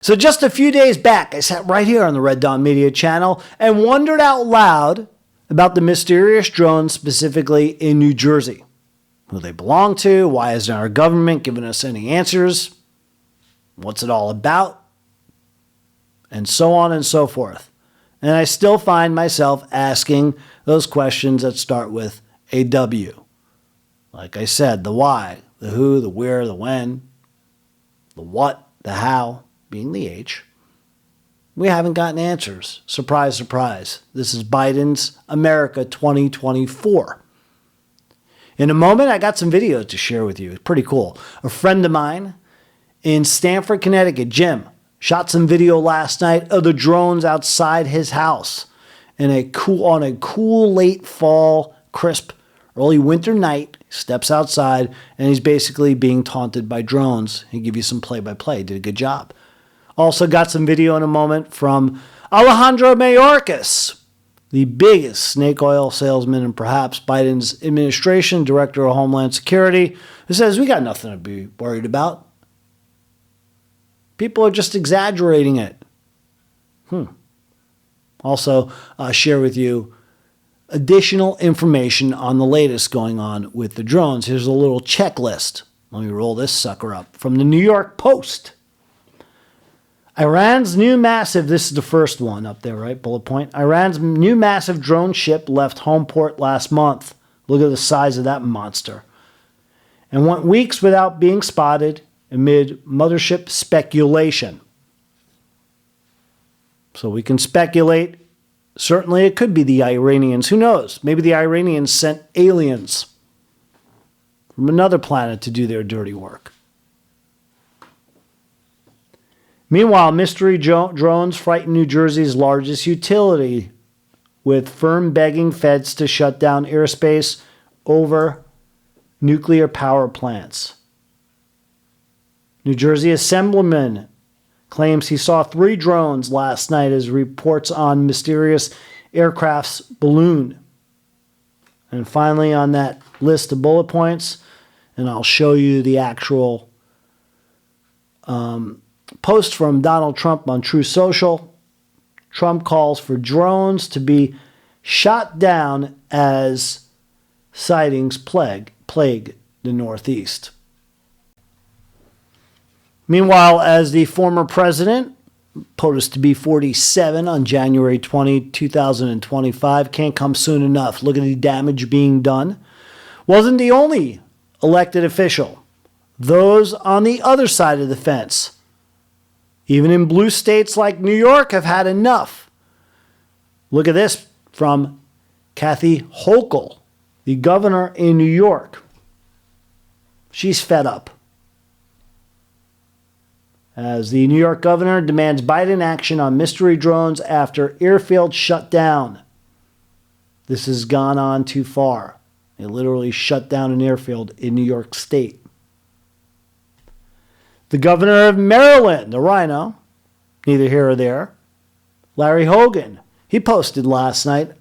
So just a few days back, I sat right here on the Red Dawn Media channel and wondered out loud about the mysterious drones specifically in New Jersey. Who they belong to, why isn't our government giving us any answers, what's it all about, and so on and so forth. And I still find myself asking those questions that start with a W. Like I said, the why, the who, the where, the when, the what, the how, being the H. We haven't gotten answers. Surprise, surprise. This is Biden's America 2024. In a moment, I got some videos to share with you. It's pretty cool. A friend of mine in Stamford, Connecticut, Jim, shot some video last night of the drones outside his house on a cool late fall, crisp, early winter night. He steps outside and he's basically being taunted by drones. He'll give you some play-by-play. Did a good job. Also got some video in a moment from Alejandro Mayorkas, the biggest snake oil salesman in perhaps Biden's administration, director of Homeland Security, who says we got nothing to be worried about. People are just exaggerating it. Also, share with you additional information on the latest going on with the drones. Here's a little checklist. Let me roll this sucker up. From the New York Post. Iran's new massive, this is the first one up there, right? Bullet point. Iran's new massive drone ship left home port last month. Look at the size of that monster. And went weeks without being spotted amid mothership speculation. So we can speculate. Certainly it could be the Iranians. Who knows? Maybe the Iranians sent aliens from another planet to do their dirty work. Meanwhile, mystery drones frighten New Jersey's largest utility, with firm begging feds to shut down airspace over nuclear power plants. New Jersey Assemblyman claims he saw 3 drones last night as reports on mysterious aircraft's balloon. And finally, on that list of bullet points, and I'll show you the actual post from Donald Trump on True Social. Trump calls for drones to be shot down as sightings plague the Northeast. Meanwhile, as the former president, posed to be 47 on January 20, 2025, can't come soon enough. Look at the damage being done. Wasn't the only elected official. Those on the other side of the fence, even in blue states like New York, have had enough. Look at this from Kathy Hochul, the governor in New York. She's fed up. As the New York governor demands Biden action on mystery drones after airfield shut down. This has gone on too far. They literally shut down an airfield in New York State. The governor of Maryland, the rhino, neither here or there, Larry Hogan, he posted last night,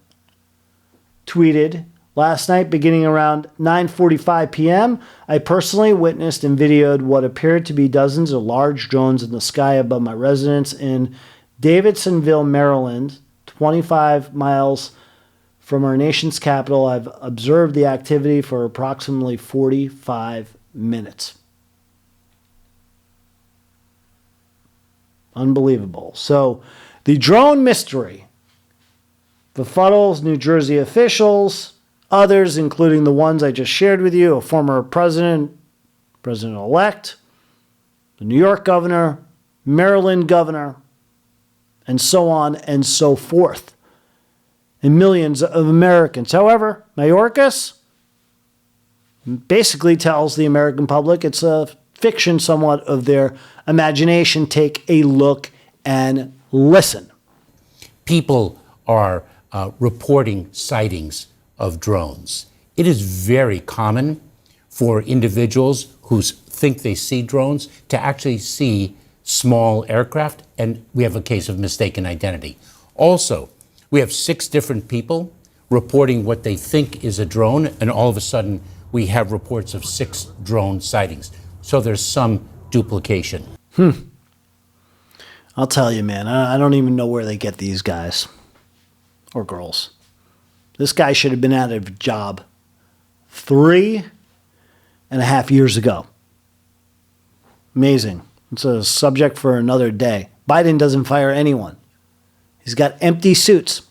tweeted, last night beginning around 9:45 p.m., I personally witnessed and videoed what appeared to be dozens of large drones in the sky above my residence in Davidsonville, Maryland, 25 miles from our nation's capital. I've observed the activity for approximately 45 minutes. Unbelievable. So the drone mystery befuddles New Jersey officials, others, including the ones I just shared with you, a former president, president-elect, the New York governor, Maryland governor, and so on and so forth, and millions of Americans. However, Mayorkas basically tells the American public it's a fiction somewhat of their imagination. Take a look and listen. People are reporting sightings of drones. It is very common for individuals who think they see drones to actually see small aircraft, and we have a case of mistaken identity. Also, we have 6 different people reporting what they think is a drone, and all of a sudden we have reports of 6 drone sightings. So there's some duplication. I'll tell you, man, I don't even know where they get these guys or girls. This guy should have been out of a job 3.5 years ago. Amazing. It's a subject for another day. Biden doesn't fire anyone. He's got empty suits.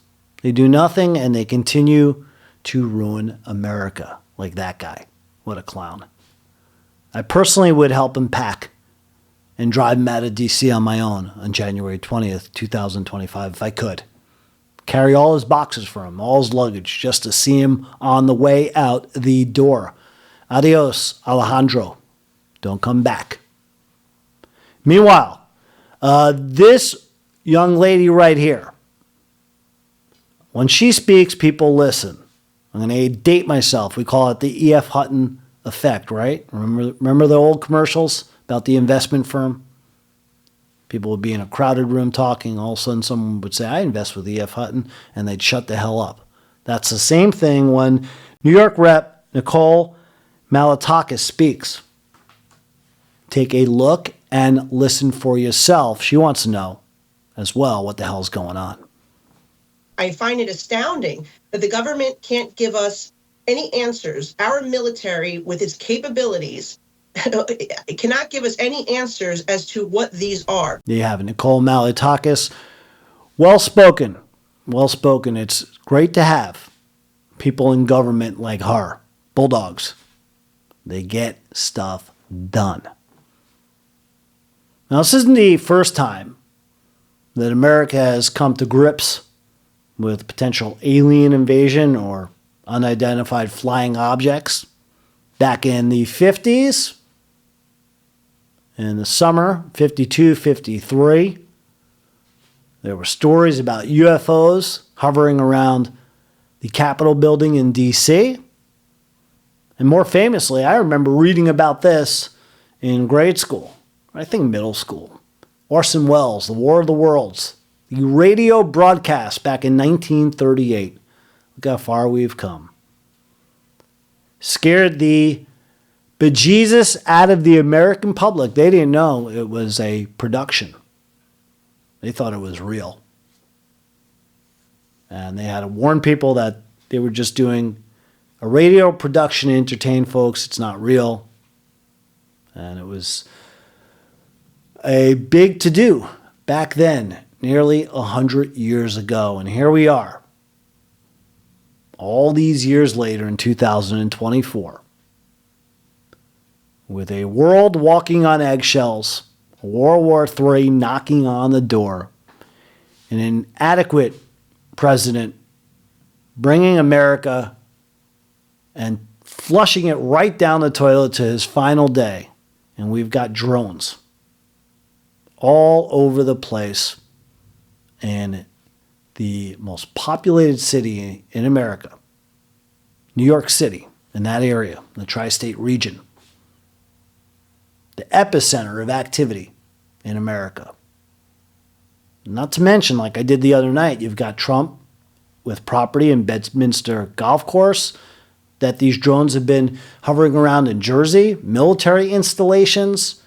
They do nothing, and they continue to ruin America like that guy. What a clown. I personally would help him pack and drive him out of D.C. on my own on January 20th, 2025, if I could. Carry all his boxes for him, all his luggage, just to see him on the way out the door. Adios, Alejandro. Don't come back. Meanwhile, this young lady right here, when she speaks, people listen. I'm going to date myself. We call it the E.F. Hutton effect, right? Remember the old commercials about the investment firm? People would be in a crowded room talking. All of a sudden, someone would say, I invest with E.F. Hutton, and they'd shut the hell up. That's the same thing when New York Rep. Nicole Malliotakis speaks. Take a look and listen for yourself. She wants to know as well what the hell's going on. I find it astounding that the government can't give us any answers. Our military, with its capabilities, cannot give us any answers as to what these are. There you have it, Nicole Malliotakis. Well spoken. Well spoken. It's great to have people in government like her. Bulldogs. They get stuff done. Now, this isn't the first time that America has come to grips with potential alien invasion or unidentified flying objects. Back in the 50s, in the summer, 52, 53, there were stories about UFOs hovering around the Capitol building in D.C. And more famously, I remember reading about this in grade school, I think middle school. Orson Welles, The War of the Worlds, the radio broadcast back in 1938. Look how far we've come. Scared the bejesus out of the American public. They didn't know it was a production. They thought it was real. And they had to warn people that they were just doing a radio production to entertain folks. It's not real. And it was a big to-do back then, nearly 100 years ago. And here we are, all these years later in 2024, with a world walking on eggshells, World War III knocking on the door, an inadequate president bringing America and flushing it right down the toilet to his final day. And we've got drones all over the place in the most populated city in America, New York City, in that area, the tri-state region, the epicenter of activity in America. Not to mention, like I did the other night, you've got Trump with property in Bedminster Golf Course, that these drones have been hovering around in Jersey, military installations.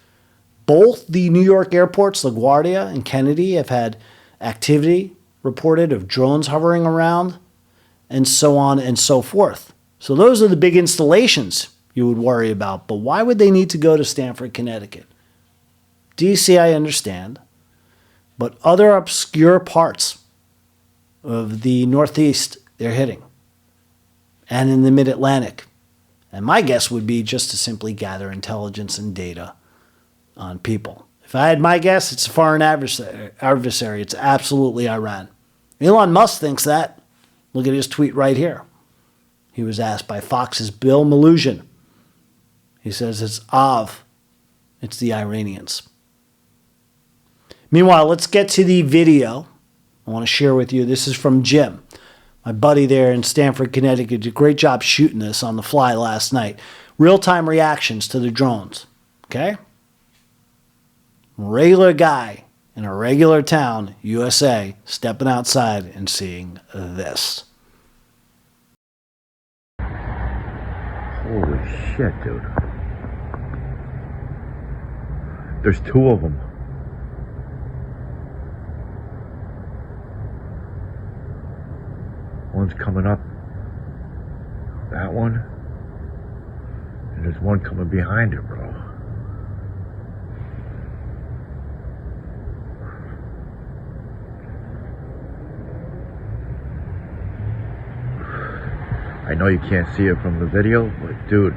Both the New York airports, LaGuardia and Kennedy, have had activity reported of drones hovering around, and so on and so forth. So those are the big installations you would worry about. But why would they need to go to Stamford, Connecticut? D.C., I understand. But other obscure parts of the Northeast they're hitting, and in the Mid-Atlantic. And my guess would be just to simply gather intelligence and data on people. If I had my guess, it's a foreign adversary. It's absolutely Iran. Elon Musk thinks that. Look at his tweet right here. He was asked by Fox's Bill Malugin. He says it's Av. It's the Iranians. Meanwhile, let's get to the video I want to share with you. This is from Jim, my buddy there in Stamford, Connecticut. Did a great job shooting this on the fly last night. Real-time reactions to the drones. Okay? Regular guy in a regular town, USA, stepping outside and seeing this. Holy shit, dude. There's two of them. one's coming up. That one. And there's one coming behind it, bro. I know you can't see it from the video, but dude,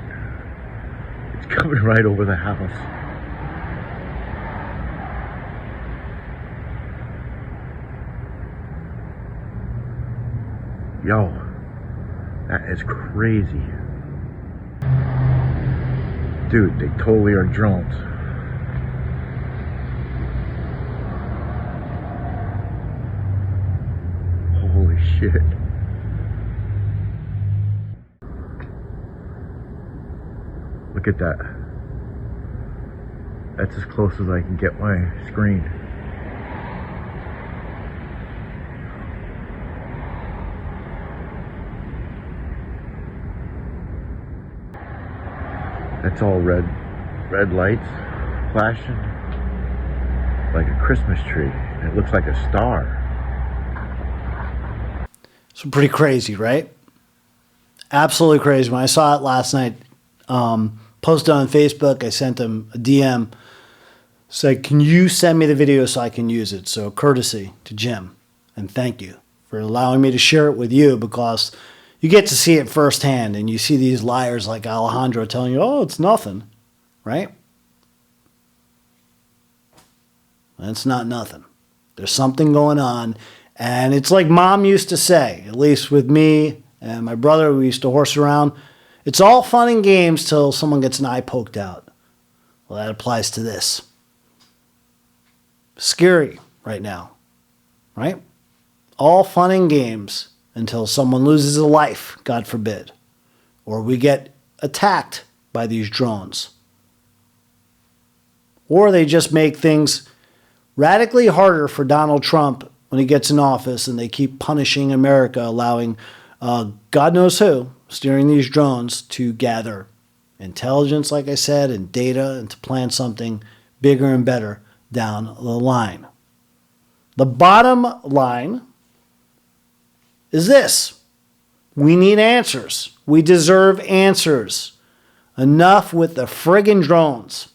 it's coming right over the house. Yo, that is crazy. Dude, they totally are drones. Holy shit. Look at that. That's as close as I can get my screen. That's all red lights flashing like a Christmas tree. It looks like a star. So pretty crazy, right? Absolutely crazy. When I saw it last night, posted on Facebook, I sent him a DM. Said, can you send me the video so I can use it? So courtesy to Jim. And thank you for allowing me to share it with you, because you get to see it firsthand, and you see these liars like Alejandro telling you, oh, it's nothing, right? It's not nothing. There's something going on. And it's like Mom used to say, at least with me and my brother, we used to horse around. It's all fun and games till someone gets an eye poked out. Well, that applies to this. Scary right now, right? All fun and games until someone loses a life, God forbid, or we get attacked by these drones. Or they just make things radically harder for Donald Trump when he gets in office, and they keep punishing America, allowing God knows who, steering these drones to gather intelligence, like I said, and data, and to plan something bigger and better down the line. The bottom line is this. We need answers. We deserve answers. Enough with the friggin' drones.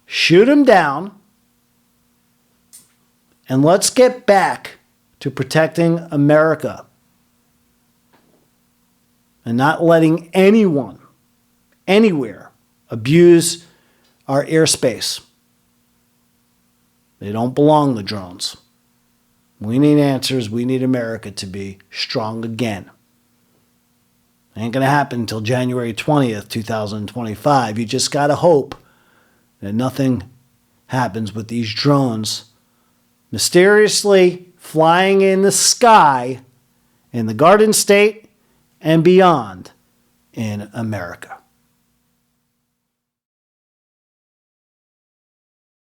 Shoot them down. And let's get back to protecting America. And not letting anyone, anywhere, abuse our airspace. They don't belong, the drones. We need answers. We need America to be strong again. It ain't going to happen until January 20th, 2025. You just got to hope that nothing happens with these drones mysteriously flying in the sky in the Garden State and beyond in America.